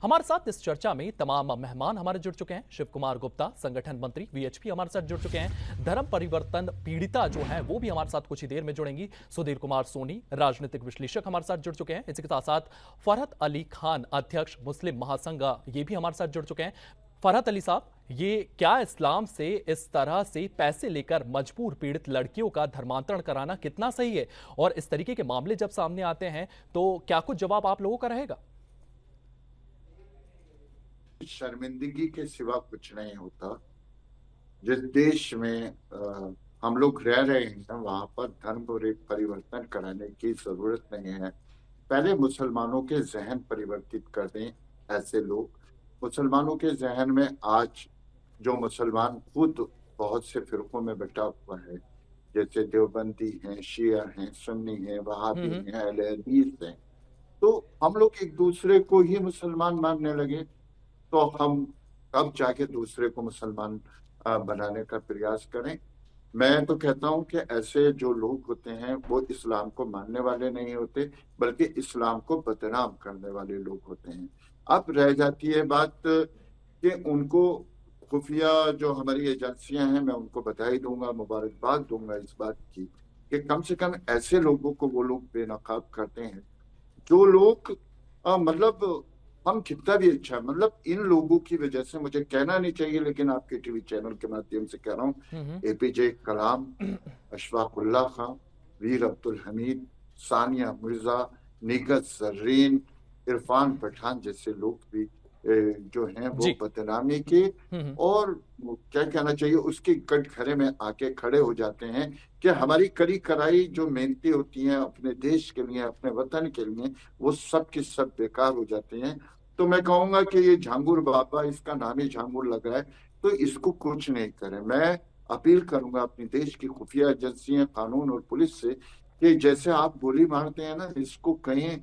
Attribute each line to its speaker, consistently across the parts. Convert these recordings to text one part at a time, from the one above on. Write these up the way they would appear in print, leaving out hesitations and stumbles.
Speaker 1: हमारे साथ इस चर्चा में तमाम मेहमान हमारे जुड़ चुके हैं। शिव कुमार गुप्ता, संगठन मंत्री वीएचपी हमारे साथ जुड़ चुके हैं। धर्म परिवर्तन पीड़िता जो है वो भी हमारे साथ कुछ ही देर में जुड़ेंगी। सुधीर कुमार सोनी, राजनीतिक विश्लेषक हमारे साथ जुड़ चुके हैं। इसी के साथ साथ फरहत अली खान, अध्यक्ष मुस्लिम महासंघ, ये भी हमारे साथ जुड़ चुके हैं। फरहत अली साहब, ये क्या इस्लाम से इस तरह से पैसे लेकर मजबूर पीड़ित लड़कियों का धर्मांतरण कराना कितना सही है, और इस तरीके के मामले जब सामने आते हैं तो क्या कुछ जवाब आप लोगों का रहेगा?
Speaker 2: शर्मिंदगी के सिवा कुछ नहीं होता। जिस देश में हम लोग रह रहे हैं वहां पर धर्म परिवर्तन कराने की जरूरत नहीं है। पहले मुसलमानों के जहन परिवर्तित कर दें ऐसे लोग। मुसलमानों के जहन में आज जो मुसलमान खुद बहुत से फिरकों में बटा हुआ है, जैसे देवबंदी हैं, शिया हैं, सुन्नी हैं, वहाबी हैं, अहले हदीस हैं, तो हम लोग एक दूसरे को ही मुसलमान मानने लगे। तो हम अब जाके दूसरे को मुसलमान बनाने का प्रयास करें। मैं तो कहता हूं कि ऐसे जो लोग होते हैं वो इस्लाम को मानने वाले नहीं होते, बल्कि इस्लाम को बदनाम करने वाले लोग होते हैं। अब रह जाती है बात कि उनको खुफिया जो हमारी एजेंसियां हैं, मैं उनको बधाई दूंगा, मुबारकबाद दूंगा इस बात की कि कम से कम ऐसे लोगों को वो लोग बेनकाब करते हैं जो लोग मतलब हम कितना भी अच्छा, मतलब इन लोगों की वजह से, मुझे कहना नहीं चाहिए लेकिन आपके टीवी चैनल के माध्यम से कह रहा हूँ, एपीजे कलाम, अशफाक उल्लाह खां, वीर अब्दुल हमीद, सानिया मिर्जा, निगत जर्रीन, इरफान पठान जैसे लोग भी जो हैं वो बदनामी के और क्या कहना चाहिए उसके कटघरे में आके खड़े हो जाते हैं कि हमारी करी कराई जो मेहनती होती हैं अपने देश के लिए, अपने वतन के लिए, वो सब की सब बेकार हो जाते हैं। तो मैं कहूंगा कि ये झांगुर बाबा, इसका नाम ही झांगुर लगा है, तो इसको कुछ नहीं करें। मैं अपील करूंगा अपनी देश की खुफिया एजेंसियां, कानून और पुलिस से कि जैसे आप गोली मारते हैं ना, इसको कहीं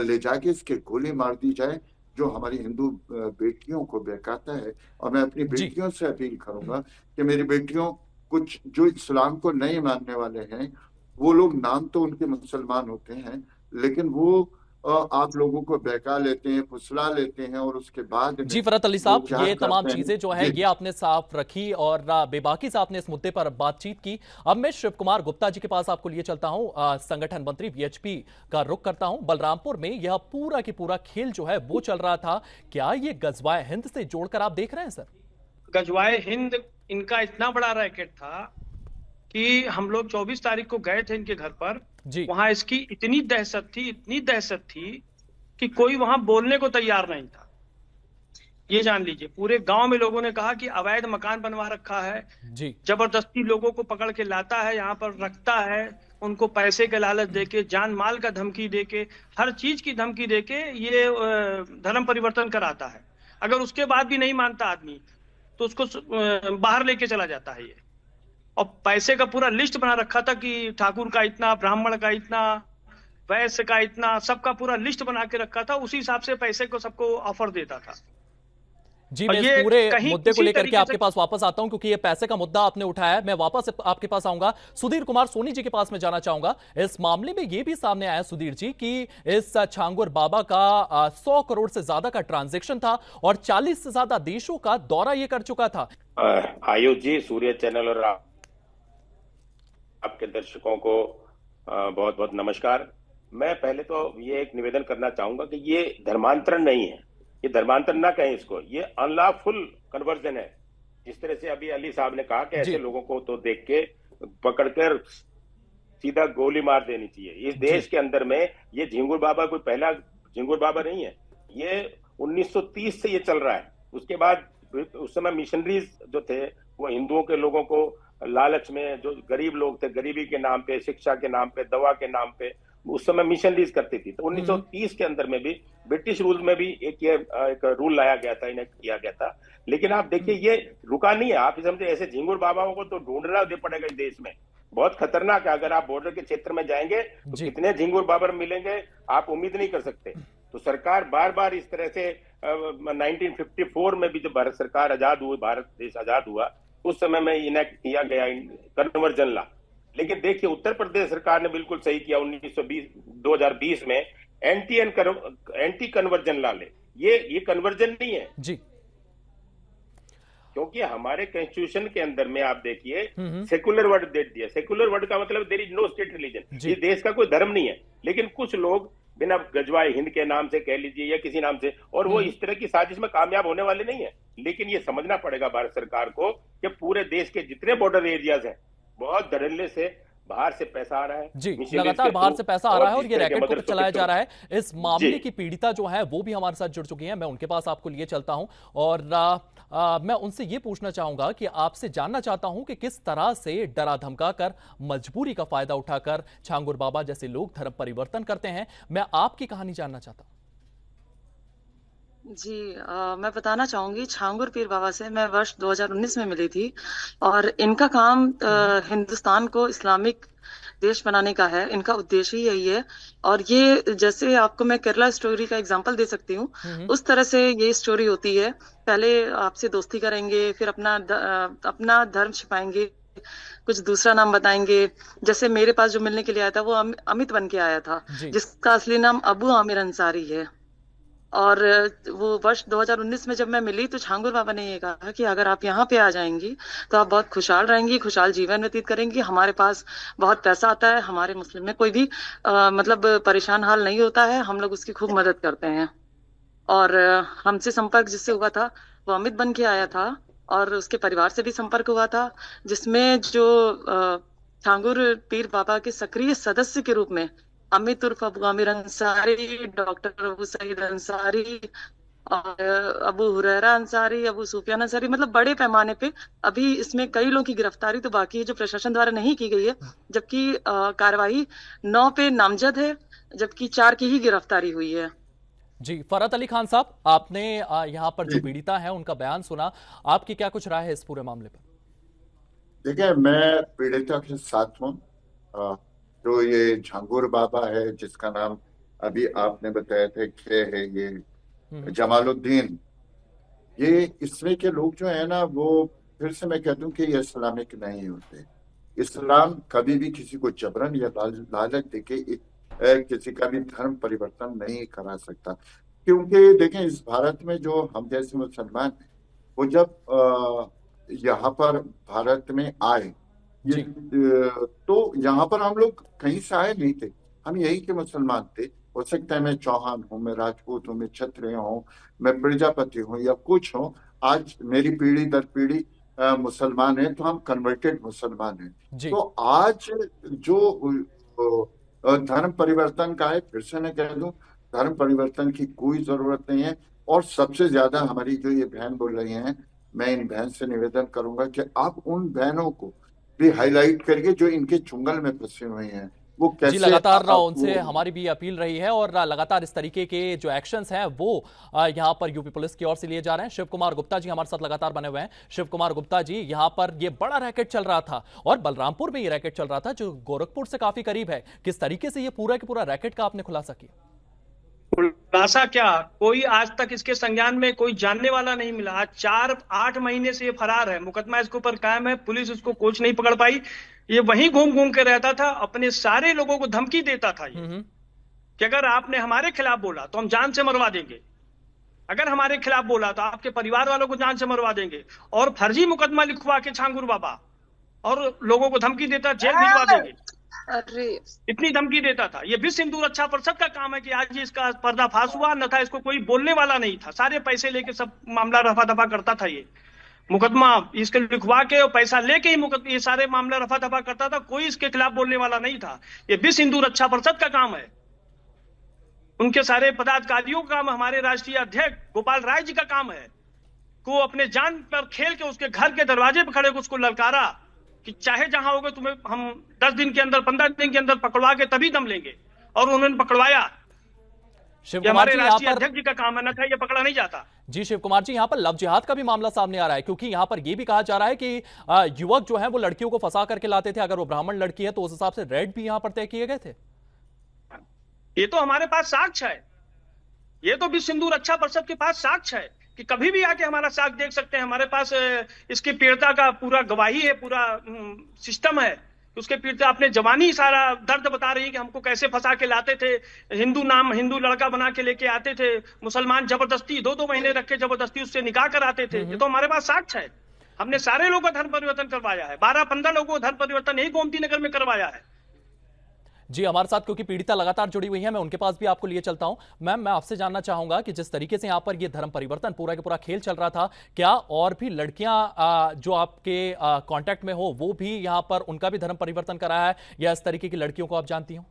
Speaker 2: ले जाके इसके गोली मार दी जाए जो हमारी हिंदू बेटियों को बहकाता है। और मैं अपनी बेटियों से अपील करूंगा कि मेरी बेटियों, कुछ जो इस्लाम को नहीं मानने वाले हैं, वो लोग नाम तो उनके मुसलमान होते हैं लेकिन वो आप लोगों को बहका लेते हैं, फुसला लेते हैं और उसके बाद
Speaker 1: जी
Speaker 2: में
Speaker 1: फरहत अली
Speaker 2: वो
Speaker 1: साहब,
Speaker 2: क्या
Speaker 1: ये तमाम
Speaker 2: करते हैं।
Speaker 1: चीजें जो है ये आपने साफ रखी और बेबाकी से आपने इस मुद्दे पर बातचीत की। अब मैं शिव कुमार गुप्ता जी के पास आपको लिए चलता हूं। संगठन मंत्री वीएचपी का रुख करता हूं। बलरामपुर में यह पूरा की पूरा खेल जो है वो चल रहा था, क्या ये गजवाए हिंद से जोड़कर आप देख रहे हैं सर?
Speaker 3: गजवाए हिंद इनका इतना बड़ा रैकेट था कि हम लोग 24 तारीख को गए थे इनके घर पर। वहां इसकी इतनी दहशत थी कि कोई वहां बोलने को तैयार नहीं था। ये जान लीजिए, पूरे गांव में लोगों ने कहा कि अवैध मकान बनवा रखा है, जबरदस्ती लोगों को पकड़ के लाता है, यहाँ पर रखता है, उनको पैसे के लालच देके, जान माल का धमकी देके, हर चीज की धमकी देके ये धर्म परिवर्तन कराता है। अगर उसके बाद भी नहीं मानता आदमी तो उसको बाहर लेके चला जाता है ये। और पैसे का पूरा लिस्ट बना रखा था कि ठाकुर का इतना, ब्राह्मण का इतना, वैश्य का इतना, सबका पूरा लिस्ट बना के रखा था। उसी हिसाब से पैसे को सबको ऑफर देता था।
Speaker 1: जी, मैं इस पूरे मुद्दे को लेकर के आपके पास वापस आता हूं क्योंकि ये पैसे का मुद्दा आपने उठाया है। मैं वापस आपके पास आऊंगा। सुधीर कुमार सोनी जी के पास मैं जाना चाहूंगा। इस मामले में ये भी सामने आया सुधीर जी कि इस झांगुर बाबा का 100 करोड़ से ज्यादा का ट्रांजैक्शन था और 40 से ज्यादा देशों का दौरा ये कर चुका था।
Speaker 4: आयुष जी, सूर्य चैनल और आपके दर्शकों को बहुत बहुत नमस्कार। मैं पहले तो ये एक निवेदन करना चाहूंगा कि ये धर्मांतरण नहीं है, ये धर्मांतरण ना कहें इसको, ये अनलॉफुल कन्वर्जन है। जिस तरह से अभी अली साहब ने कहा कि ऐसे लोगों को तो देख के पकड़कर सीधा गोली मार देनी चाहिए। इस देश के अंदर में ये झिंगुर बाबा कोई पहला झिंगुर बाबा नहीं है, ये 1930 से ये चल रहा है। उसके बाद उस समय मिशनरीज जो थे वो हिंदुओं के लोगों को लालच में, जो गरीब लोग थे, गरीबी के नाम पे, शिक्षा के नाम पे, दवा के नाम पे उस समय मिशनरीज करती थी। तो 1930 के अंदर में भी ब्रिटिश रूल में भी एक रूल लाया गया था, इन्हें किया गया था। लेकिन आप देखिए ये रुका नहीं है। आप समझे ऐसे झिंगुर बाबाओं को तो ढूंढना पड़ेगा इस देश में, बहुत खतरनाक है। अगर आप बॉर्डर के क्षेत्र में जाएंगे तो कितने झिंगुर बाबर मिलेंगे आप उम्मीद नहीं कर सकते। तो सरकार बार बार इस तरह से 1954 में भी जब भारत सरकार आजाद हुई, भारत देश आजाद हुआ, उस समय में इनेक्ट किया गया कन्वर्जन लॉ। लेकिन देखिए उत्तर प्रदेश सरकार ने बिल्कुल सही किया, 2020 में एंटी कन्वर्जन लॉ ये कन्वर्जन नहीं है
Speaker 1: जी,
Speaker 4: क्योंकि हमारे कॉन्स्टिट्यूशन के अंदर में आप देखिए सेकुलर वर्ड दे दिया। सेकुलर वर्ड का मतलब there is no state religion, ये देश का कोई धर्म नहीं है। लेकिन कुछ लोग बिना गजवाए हिंद के नाम से कह लीजिए या किसी नाम से, और वो इस तरह की साजिश में कामयाब होने वाले नहीं है। लेकिन ये समझना पड़ेगा भारत सरकार को कि पूरे देश के जितने बॉर्डर एरियाज हैं, बहुत धड़ल्ले से बाहर से पैसा आ रहा है
Speaker 1: जी, लगातार बाहर से पैसा आ रहा है और ये रैकेट को चलाया जा रहा है। इस मामले की पीड़िता जो है वो भी हमारे साथ जुड़ चुकी हैं, मैं उनके पास आपको लिए चलता हूं और मैं उनसे ये पूछना चाहूंगा कि आपसे जानना चाहता हूं कि किस तरह से डरा धमका कर, मजबूरी का फायदा उठाकर छांगुर बाबा जैसे लोग धर्म परिवर्तन करते हैं। मैं आपकी कहानी जानना चाहता हूं।
Speaker 5: जी, मैं बताना चाहूंगी, छांगुर पीर बाबा से मैं वर्ष 2019 में मिली थी और इनका काम हिंदुस्तान को इस्लामिक देश बनाने का है। इनका उद्देश्य ही यही है। और ये जैसे आपको मैं केरला स्टोरी का एग्जांपल दे सकती हूँ, उस तरह से ये स्टोरी होती है। पहले आपसे दोस्ती करेंगे, फिर अपना धर्म छिपाएंगे, कुछ दूसरा नाम बताएंगे। जैसे मेरे पास जो मिलने के लिए आया था वो अमित बन के आया था, जिसका असली नाम अबू आमिर अंसारी है। और वो वर्ष 2019 में जब मैं मिली तो छांगुर बाबा ने ये कहा कि अगर आप यहाँ पे आ जाएंगी तो आप बहुत खुशहाल रहेंगी, खुशहाल जीवन व्यतीत करेंगी। हमारे पास बहुत पैसा आता है, हमारे मुस्लिम में कोई भी मतलब परेशान हाल नहीं होता है, हम लोग उसकी खूब मदद करते हैं। और हमसे संपर्क जिससे हुआ था वो अमित बन के आया था और उसके परिवार से भी संपर्क हुआ था, जिसमें जो छांगुर पीर बाबा के सक्रिय सदस्य के रूप में अमित उर्फ अबू आमिर अंसारी, डॉक्टर अबू सईद अंसारी और अबू हुरैरा अंसारी, अबू सुफियान अंसारी, मतलब बड़े पैमाने पे अभी इसमें कई लोगों की गिरफ्तारी तो बाकी है जो प्रशासन द्वारा नहीं की गई है, जबकि कार्रवाई 9 पे नामजद है, जबकि 4 की ही गिरफ्तारी हुई है।
Speaker 1: जी, फरहत अली खान साहब, आपने यहाँ पर जो पीड़िता है उनका बयान सुना, आपकी क्या कुछ राय है इस पूरे मामले पर?
Speaker 2: देखिए, मैं पीड़िता के साथ हूँ। जो ये छांगुर बाबा है, जिसका नाम अभी आपने बताया था क्या है, ये जमालुद्दीन, ये इसमें के लोग जो है ना, वो फिर से मैं कहता हूँ कि ये इस्लामिक नहीं होते। इस्लाम कभी भी किसी को जबरन या लालच देके किसी का भी धर्म परिवर्तन नहीं करा सकता। क्योंकि देखें, इस भारत में जो हम जैसे मुसलमान हैं, वो जब यहाँ पर भारत में आए, ये तो यहाँ पर हम लोग कहीं से आए नहीं थे, हम यही के मुसलमान थे। हो सकता है मैं चौहान हूँ, मैं राजपूत हूँ, मैं क्षत्रिय हूँ, मैं प्रजापति हूँ या कुछ हूँ, आज मेरी पीढ़ी दर पीढ़ी मुसलमान है, तो हम कन्वर्टेड मुसलमान हैं। तो आज जो धर्म परिवर्तन का है, फिर से मैं कह दूं, धर्म परिवर्तन की कोई जरूरत नहीं है। और सबसे ज्यादा हमारी जो ये बहन बोल रही हैं, मैं इन बहन से निवेदन करूंगा कि आप उन बहनों को भी हाईलाइट करिए जो इनके चुंगल में फंसे हुए हैं। वो कैसे,
Speaker 1: जी, लगातार उनसे हमारी भी अपील रही है और लगातार इस तरीके के जो एक्शंस हैं वो यहाँ पर यूपी पुलिस की ओर से लिए जा रहे हैं। शिव कुमार गुप्ता जी हमारे साथ लगातार बने हुए हैं। शिव कुमार गुप्ता जी, यहाँ पर ये बड़ा रैकेट चल रहा था और बलरामपुर में ये रैकेट चल रहा था जो गोरखपुर से काफी करीब है। किस तरीके से ये पूरा के पूरा रैकेट का आपने खुलासा किया?
Speaker 3: खुलासा क्या, कोई आज तक इसके संज्ञान में कोई जानने वाला नहीं मिला। आज 4-8 महीने से ये फरार है, मुकदमा इसके ऊपर कायम है, पुलिस उसको कुछ नहीं पकड़ पाई। ये वहीं घूम घूम के रहता था, अपने सारे लोगों को धमकी देता था ये कि अगर आपने हमारे खिलाफ बोला तो हम जान से मरवा देंगे, अगर हमारे खिलाफ बोला तो आपके परिवार वालों को जान से मरवा देंगे। और फर्जी मुकदमा लिखवा के छांगुर बाबा और लोगों को धमकी देता, जेल भिजवा देंगे, इतनी धमकी देता था। ये विश्व हिंदू रक्षा परिषद का काम है कि आज इसका पर्दाफाश हुआ, न था इसको कोई बोलने वाला नहीं था, सारे पैसे लेके सब मामला रफा दफा करता था। ये मुकदमा इसके लिखवा के और पैसा लेके ही ये सारे मामला रफा दफा करता था, कोई इसके खिलाफ बोलने वाला नहीं था। ये विश्व हिंदू रक्षा परिषद का काम है, उनके सारे पदाधिकारियों का काम, हमारे राष्ट्रीय अध्यक्ष गोपाल राय जी का काम है को अपने जान पर खेल के उसके घर के दरवाजे पर खड़े उसको ललकारा कि चाहे जहां होगे तुम्हें हम 10 दिन के अंदर 15 दिन के अंदर पकड़वा के तभी दम लेंगे, और उन्होंने पकड़वाया। हमारे राष्ट्रीय अध्यक्ष जी का काम है, न था ये पकड़ा नहीं जाता।
Speaker 1: जी शिव कुमार जी, यहाँ पर लव जिहाद का भी मामला सामने आ रहा है, क्योंकि यहाँ पर यह भी कहा जा रहा है कि युवक जो है वो लड़कियों को फंसा करके लाते थे, अगर वो ब्राह्मण लड़की है तो उस हिसाब से रेड भी यहाँ पर तय किए गए थे।
Speaker 3: ये तो हमारे पास साक्ष्य है, ये तो विश्व हिंदू रक्षा परिषद के पास साक्ष्य है कि कभी भी आके हमारा साक्ष्य देख सकते हैं। हमारे पास इसकी पीड़िता का पूरा गवाही है, पूरा सिस्टम है, उसके पीड़ित अपने जवानी सारा दर्द बता रही है कि हमको कैसे फंसा के लाते थे, हिंदू लड़का बना के लेके आते थे, मुसलमान जबरदस्ती 2-2 महीने रख के जबरदस्ती उससे निकाह कराते थे। ये तो हमारे पास साक्ष्य है। हमने सारे लोगों का धर्म परिवर्तन करवाया है, 12-15 लोगों को धर्म परिवर्तन यही गोमती नगर में करवाया है।
Speaker 1: जी, हमारे साथ क्योंकि पीड़िता लगातार जुड़ी हुई है, मैं उनके पास भी आपको लिए चलता हूं। मैम, मैं आपसे जानना चाहूंगा कि जिस तरीके से यहां पर ये धर्म परिवर्तन पूरा का पूरा खेल चल रहा था, क्या और भी लड़कियां जो आपके कांटेक्ट में हो वो भी यहां पर उनका भी धर्म परिवर्तन कराया है, या इस तरीके की लड़कियों को आप जानती हो?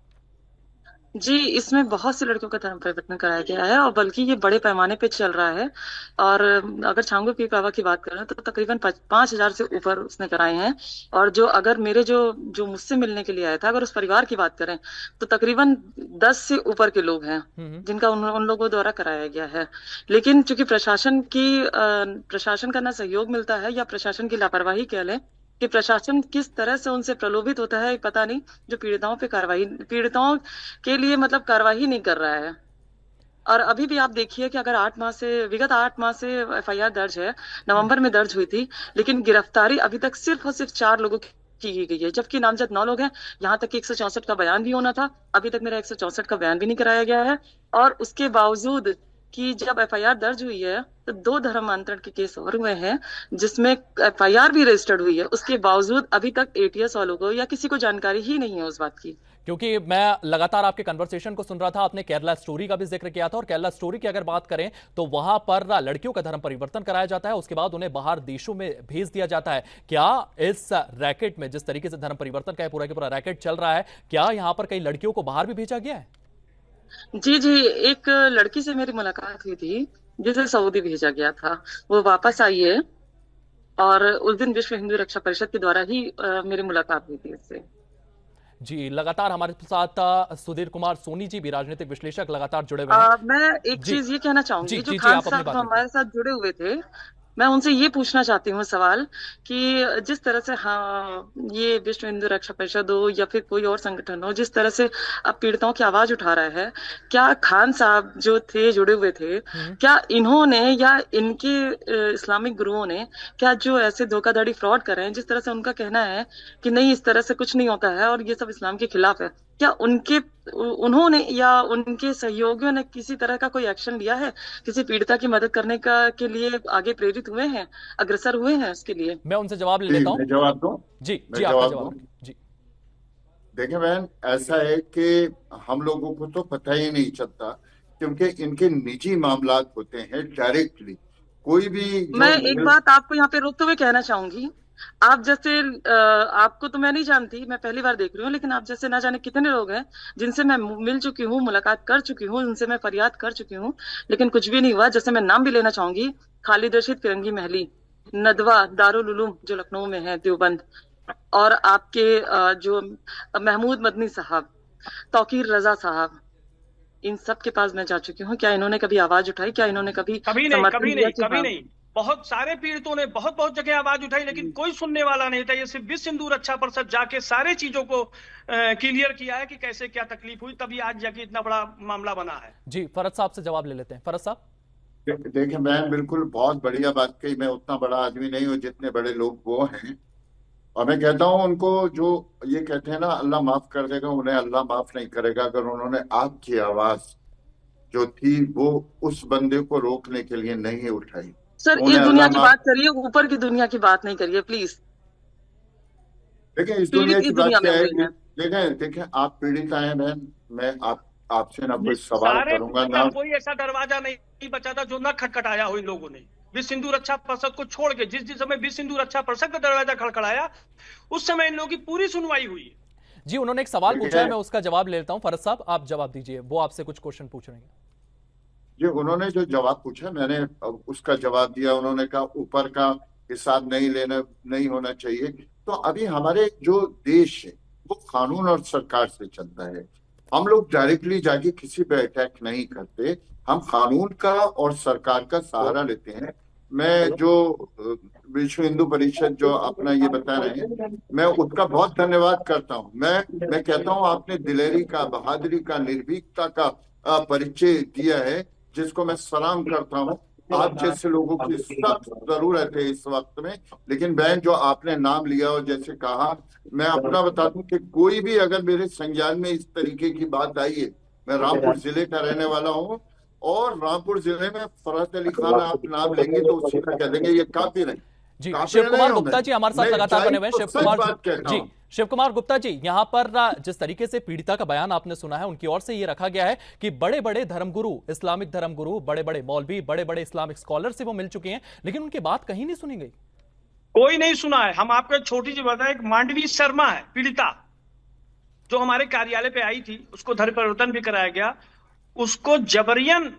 Speaker 5: जी, इसमें बहुत सी लड़कियों का धर्म परिवर्तन कराया गया है, और बल्कि ये बड़े पैमाने पे चल रहा है। और अगर छांगुर पीर बाबा की बात करें तो तकरीबन 5,000 से ऊपर उसने कराए हैं। और जो अगर मेरे जो जो मुझसे मिलने के लिए आया था, अगर उस परिवार की बात करें तो तकरीबन 10 से ऊपर के लोग हैं जिनका उन लोगों द्वारा कराया गया है। लेकिन चूंकि प्रशासन का ना सहयोग मिलता है, या प्रशासन की लापरवाही कह लें, कि प्रशासन किस तरह से उनसे प्रलोभित होता है पता नहीं, जो पीड़िताओं के लिए मतलब कार्रवाई नहीं कर रहा है। और अभी भी आप देखिए कि अगर विगत 8 माह से एफआईआर दर्ज है, नवंबर में दर्ज हुई थी, लेकिन गिरफ्तारी अभी तक सिर्फ और सिर्फ 4 लोगों की गई है, जबकि नामजद 9 लोग हैं। यहाँ तक कि 164 का बयान भी होना था, अभी तक मेरा 164 का बयान भी नहीं कराया गया है। और उसके बावजूद कि जब एफआईआर दर्ज हुई है तो 2 धर्मांतरण के केस और हुए हैं जिसमें एफआईआर भी रजिस्टर्ड हुई है, उसके बावजूद अभी तक एटीएस वालों को या किसी को जानकारी ही नहीं है उस बात की।
Speaker 1: क्योंकि मैं लगातार आपके कन्वर्सेशन को सुन रहा था, आपने केरला स्टोरी का भी जिक्र किया था, और केरला स्टोरी की अगर बात करें तो वहां पर लड़कियों का धर्म परिवर्तन कराया जाता है, उसके बाद उन्हें बाहर देशों में भेज दिया जाता है। क्या इस रैकेट में, जिस तरीके से धर्म परिवर्तन का पूरा रैकेट चल रहा है, क्या यहां पर कई लड़कियों को बाहर भी भेजा गया है?
Speaker 5: जी जी, एक लड़की से मेरी मुलाकात हुई थी जिसे सऊदी भेजा गया था, वो वापस आई है। और उस दिन विश्व हिंदू रक्षा परिषद के द्वारा ही मेरी मुलाकात हुई थी उससे।
Speaker 1: जी, लगातार हमारे साथ सुधीर कुमार सोनी जी भी राजनीतिक विश्लेषक लगातार जुड़े हुए हैं।
Speaker 5: मैं एक चीज ये कहना चाहूंगी, जो खान साहब हमारे साथ जुड़े हुए थे, मैं उनसे ये पूछना चाहती हूँ सवाल कि जिस तरह से ये विश्व हिंदू रक्षा परिषद हो या फिर कोई और संगठन हो, जिस तरह से अब पीड़िताओं की आवाज उठा रहा है, क्या खान साहब जो थे जुड़े हुए थे, क्या इन्होंने या इनके इस्लामिक गुरुओं ने क्या जो ऐसे धोखाधड़ी फ्रॉड कर रहे हैं, जिस तरह से उनका कहना है कि नहीं इस तरह से कुछ नहीं होता है और ये सब इस्लाम के खिलाफ है, क्या उन्होंने या उनके सहयोगियों ने किसी तरह का कोई एक्शन लिया है, किसी पीड़िता की मदद करने के लिए आगे प्रेरित हुए हैं, अग्रसर हुए हैं उसके लिए?
Speaker 1: मैं उनसे जवाब ले लेता हूँ।
Speaker 2: जवाब दूं?
Speaker 1: जी जी, आपका जवाब। जी
Speaker 2: देखिए बहन, ऐसा है कि हम लोगों को तो पता ही नहीं चलता, क्योंकि इनके निजी मामलात होते हैं डायरेक्टली। कोई भी
Speaker 5: मैं एक बात आपको यहाँ पे रोकते हुए कहना चाहूंगी, आप जैसे आपको तो मैं नहीं जानती, मैं पहली बार देख रही हूँ, लेकिन आप जैसे ना जाने कितने लोग हैं जिनसे मैं मिल चुकी हूँ, मुलाकात कर चुकी हूँ, उनसे मैं फरियाद कर चुकी हूँ, लेकिन कुछ भी नहीं हुआ। जैसे मैं नाम भी लेना चाहूंगी, खालिद रशीद फिरंगी महली, नदवा दारुल उलूम जो लखनऊ में है, देवबंद, और आपके जो महमूद मदनी साहब, तौकीर रजा साहब, इन सब के पास मैं जा चुकी हूँ। क्या इन्होंने कभी आवाज उठाई? क्या इन्होंने कभी
Speaker 3: नहीं। बहुत सारे पीड़ितों ने बहुत जगह आवाज उठाई, लेकिन कोई सुनने वाला नहीं था। ये सिर्फ विश्व हिंदू रक्षा परिषद जाके सारे चीजों को क्लियर किया है कि कैसे क्या तकलीफ हुई, तभी आज जाके इतना बड़ा मामला बना है।
Speaker 1: जी, फरद साहब से जवाब ले लेते हैं। फरद साहब।
Speaker 2: देखिए मैं बिल्कुल बहुत बढ़िया बात कही, मैं उतना बड़ा आदमी नहीं हूँ जितने बड़े लोग वो हैं, और मैं कहता हूँ उनको, जो ये कहते हैं ना अल्लाह माफ कर देगा, उन्हें अल्लाह माफ नहीं करेगा अगर उन्होंने आपकी आवाज जो थी वो उस बंदे को रोकने के लिए नहीं उठाई।
Speaker 5: सर, इस दुनिया की बात करिए, ऊपर की दुनिया की बात नहीं करिए प्लीज।
Speaker 2: देखिए इस दुनिया की बात क्या है, देखें आप पीड़ित आए बहन, मैं आपसे ना कोई सवाल करूंगा ना,
Speaker 3: कोई ऐसा दरवाजा नहीं बचा था जो ना खटखटाया हो इन लोगों ने। विश्व हिंदू रक्षा परिषद को छोड़ के जिस समय विश्व हिंदू रक्षा परिषद का दरवाजा खड़खड़ाया, उस समय इन लोगों की पूरी सुनवाई हुई।
Speaker 1: जी, उन्होंने एक सवाल पूछा है, मैं उसका जवाब ले लेता हूं। फरद साहब, आप जवाब दीजिए, वो आपसे कुछ क्वेश्चन पूछ रहे हैं।
Speaker 2: जी, उन्होंने जो जवाब पूछा मैंने उसका जवाब दिया। उन्होंने कहा ऊपर का हिसाब नहीं होना चाहिए। तो अभी हमारे जो देश है वो कानून और सरकार से चलता है। हम लोग डायरेक्टली जाके किसी पे अटैक नहीं करते, हम कानून का और सरकार का सहारा लेते हैं। मैं जो विश्व हिंदू परिषद जो अपना ये बता रहे हैं, मैं उसका बहुत धन्यवाद करता हूँ। मैं कहता हूँ आपने दिलेरी का, बहादुरी का, निर्भीकता का परिचय दिया है, जिसको मैं सलाम करता हूँ। आप जैसे लोगों की सख्त जरूरत है इस वक्त में। लेकिन बहन, जो आपने नाम लिया और जैसे कहा, मैं अपना बता दूं कि कोई भी अगर मेरे संज्ञान में इस तरीके की बात आई है, मैं रामपुर जिले का रहने वाला हूँ, और रामपुर जिले में फरहत अली खान आप नाम लेंगे तो उसी का कह देंगे ये काफिर है।
Speaker 1: जी, शिव कुमार गुप्ता जी हमारे साथ लगातार बने हुए हैं। शिव कुमार जी, शिव कुमार गुप्ता जी, यहां पर जिस तरीके से पीड़िता का बयान आपने सुना है, उनकी ओर से यह रखा गया है कि बड़े बड़े धर्मगुरु, इस्लामिक धर्मगुरु, बड़े बड़े मौलवी, बड़े बड़े इस्लामिक स्कॉलर से वो मिल चुके हैं, लेकिन उनकी बात कहीं नहीं सुनी गई।
Speaker 3: कोई नहीं सुना है। हम आपको एक छोटी सी बताएं, एक मांडवी शर्मा है पीड़िता, जो हमारे कार्यालय पे आई थी, उसको धर्म परिवर्तन भी कराया गया। उसको जबरियन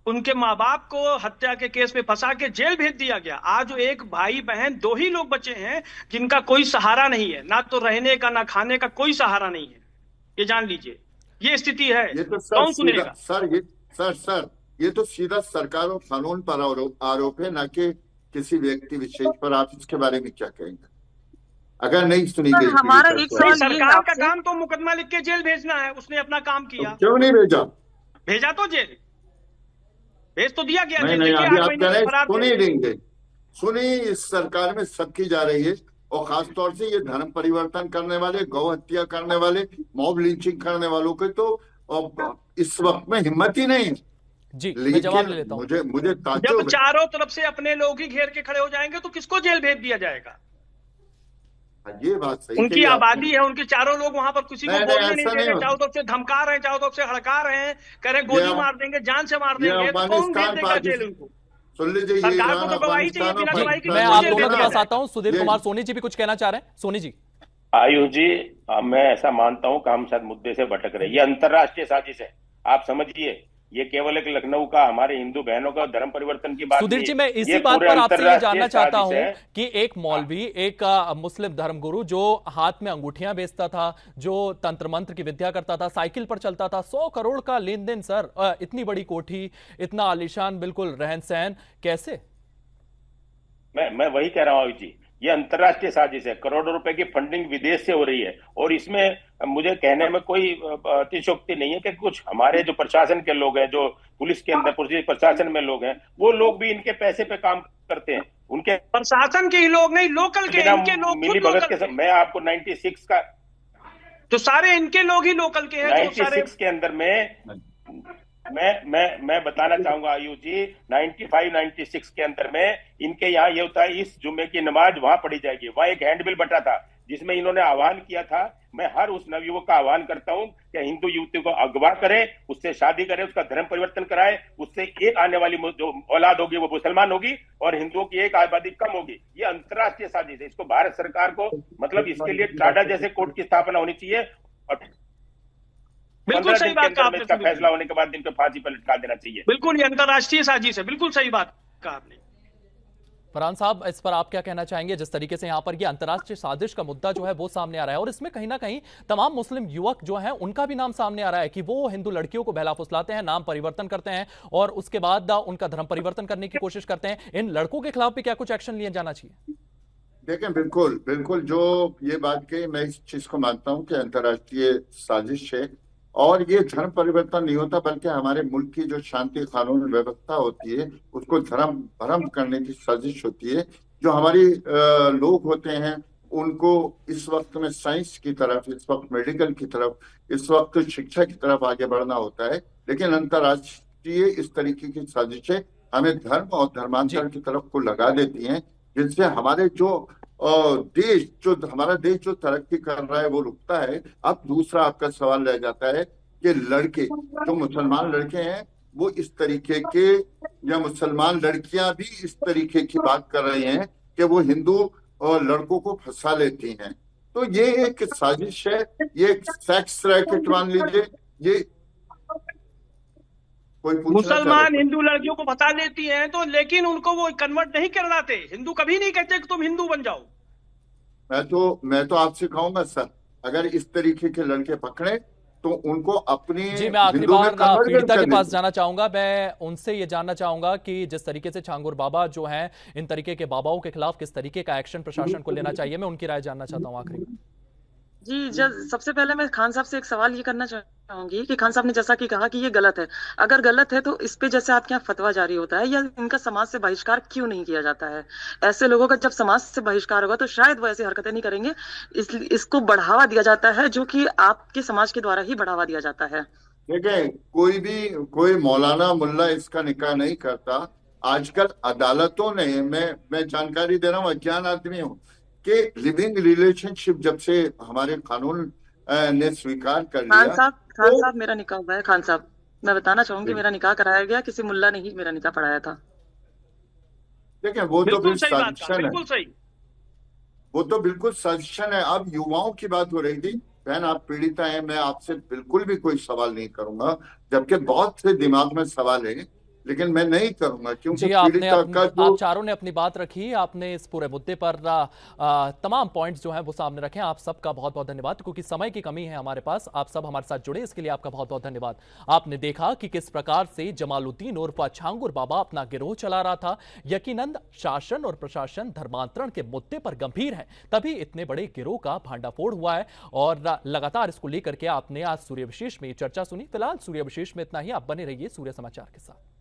Speaker 3: उनके माँ बाप को हत्या के केस में फंसा के जेल भेज दिया गया। आज एक भाई बहन, दो ही लोग बचे हैं जिनका कोई सहारा नहीं है, ना तो रहने का ना खाने का कोई सहारा नहीं है। ये जान लीजिए, ये स्थिति है।
Speaker 2: ये तो
Speaker 3: कौन सुनेगा?
Speaker 2: सर ये तो सीधा सरकार और कानून पर आरोप है, ना कि किसी व्यक्ति विशेष पर। आप इसके बारे में क्या कहेंगे अगर नहीं सुनी गई?
Speaker 5: हमारा एक सवाल
Speaker 3: सरकार का काम तो मुकदमा लिख के जेल भेजना है। उसने अपना काम किया,
Speaker 2: तो क्यों नहीं भेजा?
Speaker 3: भेजा तो जेल भेज तो दिया गया।
Speaker 2: नहीं, अभी आप कह रहे हैं सुनी देंगे। सुनी इस सरकार में सबकी जा रही है, और खासतौर से ये धर्म परिवर्तन करने वाले, गौ हत्या करने वाले, मॉब लिंचिंग करने वालों के तो इस वक्त में हिम्मत ही नहीं।
Speaker 1: जी, मैं जवाब ले लेता हूं।
Speaker 2: मुझे
Speaker 3: जब चारों तरफ से अपने लोग ही घेर के खड़े हो जाएंगे तो किसको जेल भेज दिया जाएगा?
Speaker 2: ये बात सही।
Speaker 3: उनकी आबादी है, उनके चारों लोग वहां पर किसी को बोलने नहीं दे रहे, चारों तरफ से धमका रहे हैं, चारों तरफ से हड़का रहे हैं, कह रहे गोली मार देंगे, जान से मार देंगे। तो कौन भेज देगा जेल उनको?
Speaker 2: सुन लीजिए,
Speaker 3: सरकार को तो गवाही चाहिए, बिना गवाही के
Speaker 1: मैं आप दोनों के पास आता हूं। सुधीर कुमार सोनी जी भी कुछ कहना चाह रहे हैं। सोनी जी।
Speaker 4: आयुष जी, मैं ऐसा मानता हूं कि हम शायद मुद्दे से भटक रहे हैं। ये अंतरराष्ट्रीय साजिश है, आप समझिए। ये केवल एक लखनऊ का हमारे हिंदू बहनों का धर्म परिवर्तन की बात।
Speaker 1: सुधीर जी, मैं इसी बात पर आपसे ये जानना चाहता हूं कि एक मौलवी, एक मुस्लिम धर्मगुरु जो हाथ में अंगूठियां बेचता था, जो तंत्र मंत्र की विद्या करता था, साइकिल पर चलता था, 100 करोड़ का लेन देन सर, इतनी बड़ी कोठी, इतना आलीशान बिल्कुल रहन सहन, कैसे?
Speaker 4: मैं वही कह रहा हूं आयुष जी, ये अंतरराष्ट्रीय साजिश है। करोड़ों रुपए की फंडिंग विदेश से हो रही है, और इसमें मुझे कहने में कोई अतिशयोक्ति नहीं है कि कुछ हमारे जो प्रशासन के लोग हैं, जो पुलिस के अंदर पुलिस प्रशासन में लोग हैं, वो लोग भी इनके पैसे पे काम करते हैं। उनके
Speaker 3: प्रशासन के ही लोग नहीं, लोकल के, इनके लोग
Speaker 4: मिली भगत के। मैं आपको 96 का,
Speaker 3: तो सारे इनके लोग ही लोकल के हैं।
Speaker 4: 96 के अंदर में मैं बताना चाहूंगा आयुष जी, 95-96 के अंदर में इनके यहाँ ये होता है, इस जुम्मे की नमाज वहां पढ़ी जाएगी। वहां एक हैंडबिल बटा था जिसमें इन्होंने आह्वान किया था। मैं हर उस नवयुवक का आह्वान करता हूं कि हिंदू युवती को अगवा करे, उससे शादी करे, उसका धर्म परिवर्तन कराए, उससे एक आने वाली जो औलाद होगी वो मुसलमान होगी, और हिंदुओं की एक आबादी कम होगी। ये अंतरराष्ट्रीय साजिश है। इसको भारत सरकार को, मतलब इसके लिए टाडा जैसे कोर्ट की स्थापना होनी चाहिए, और
Speaker 3: बिल्कुल सही बात कहा आपने।
Speaker 4: इसका फैसला होने के बाद इनको फांसी पर लटका देना चाहिए।
Speaker 3: बिल्कुल, ये अंतरराष्ट्रीय साजिश है। बिल्कुल सही बात कहा आपने।
Speaker 1: फरहान साहब, इस पर आप क्या कहना चाहेंगे? जिस तरीके से यहाँ पर ये अंतर्राष्ट्रीय साजिश का मुद्दा जो है वो सामने आ रहा है, और इसमें कहीं ना कहीं तमाम मुस्लिम युवक जो हैं उनका भी नाम सामने आ रहा है कि वो हिंदू लड़कियों को बहला फुसलाते हैं, नाम परिवर्तन करते हैं, और उसके बाद उनका धर्म परिवर्तन करने की कोशिश करते हैं। इन लड़कों के खिलाफ भी क्या कुछ एक्शन लिया जाना चाहिए?
Speaker 2: देखें, बिल्कुल जो ये बात कही, मैं इस चीज को मानता हूँ कि अंतर्राष्ट्रीय साजिश है, और ये धर्म परिवर्तन नहीं होता, बल्कि हमारे मुल्क की जो शांति कानून व्यवस्था होती है उसको धर्म भ्रम करने की साजिश होती है। जो हमारी लोग होते हैं उनको इस वक्त में साइंस की तरफ, इस वक्त मेडिकल की तरफ, इस वक्त शिक्षा की तरफ आगे बढ़ना होता है, लेकिन अंतर्राष्ट्रीय इस तरीके की साजिशें हमें धर्म और धर्मांतर की तरफ को लगा देती हैं, जिससे हमारे हमारा देश जो तरक्की कर रहा है वो रुकता है। अब दूसरा आपका सवाल रह जाता है कि लड़के, जो मुसलमान लड़के हैं, वो इस तरीके के, या मुसलमान लड़कियां भी इस तरीके की बात कर रही हैं कि वो हिंदू लड़कों को फंसा लेती हैं। तो ये एक साजिश है, ये एक सेक्स रैकेट मान लीजिए। ये
Speaker 3: मुसलमान हिंदू लड़कियों को फंसा लेती हैं, तो लेकिन उनको वो कन्वर्ट नहीं करवाते। हिंदू कभी नहीं कहते कि तुम हिंदू बन जाओ।
Speaker 2: मैं तो आपसे कहूंगा सर, अगर इस तरीके के लड़के पकड़े तो उनको अपनी।
Speaker 1: जी, मैं आखिरी बार पीड़िता के पास जाना चाहूंगा। मैं उनसे ये जानना चाहूंगा कि जिस तरीके से छांगुर बाबा जो हैं, इन तरीके के बाबाओं के खिलाफ किस तरीके का एक्शन प्रशासन को लेना चाहिए, मैं उनकी राय जानना चाहता हूँ आखिरी में।
Speaker 5: जी, सबसे पहले मैं खान साहब से एक सवाल ये करना चाहूंगी चाहूंगी कि खान साहब ने जैसा कि कहा कि ये गलत है, अगर गलत है तो इस पे जैसे आपके यहाँ फतवा जारी होता है या इनका समाज से बहिष्कार क्यों नहीं किया जाता है? ऐसे लोगों का जब समाज से बहिष्कार होगा तो शायद वो ऐसी हरकतें नहीं करेंगे। इसको बढ़ावा दिया जाता है, जो कि आपके समाज के द्वारा ही बढ़ावा दिया जाता है।
Speaker 2: देखिए, कोई मौलाना मुल्ला इसका निकाह नहीं करता। आजकल अदालतों ने, मैं जानकारी दे रहा हूँ, अज्ञान आदमी हूँ, कि लिविंग रिलेशनशिप जब से हमारे कानून ने स्वीकार कर लिया,
Speaker 5: खान साहब मेरा निकाह हुआ है। खान साहब, मैं बताना चाहूंगी, मेरा निकाह कराया गया, किसी मुल्ला ने ही मेरा निकाह पढ़ाया था।
Speaker 2: देखिए, वो तो फिर साजिशन है,
Speaker 3: बिल्कुल सही,
Speaker 2: वो तो बिल्कुल साजिशन है। अब युवाओं की बात हो रही थी। बहन, आप पीड़िता हैं, मैं आपसे बिल्कुल भी कोई सवाल नहीं करूंगा, जबकि बहुत से दिमाग में सवाल है, लेकिन मैं नहीं करूंगा, क्योंकि पीड़िता का जो
Speaker 1: आप चारों ने अपनी बात रखी, आपने इस पूरे मुद्दे पर तमाम पॉइंट्स जो हैं वो सामने रखे। आप सबका बहुत बहुत धन्यवाद, क्योंकि समय की कमी है हमारे पास। आप सब हमारे साथ जुड़े, इसके लिए आपका बहुत बहुत धन्यवाद। आपने देखा कि किस प्रकार से जमालुद्दीन उर्फ छांगुर बाबा अपना गिरोह चला रहा था। यकीनन शासन और प्रशासन धर्मांतरण के मुद्दे पर गंभीर है, तभी इतने बड़े गिरोह का भांडाफोड़ हुआ है। और लगातार इसको लेकर के आपने आज सूर्य विशेष में चर्चा सुनी। फिलहाल सूर्य विशेष में इतना ही। आप बने रहिए सूर्य समाचार के साथ।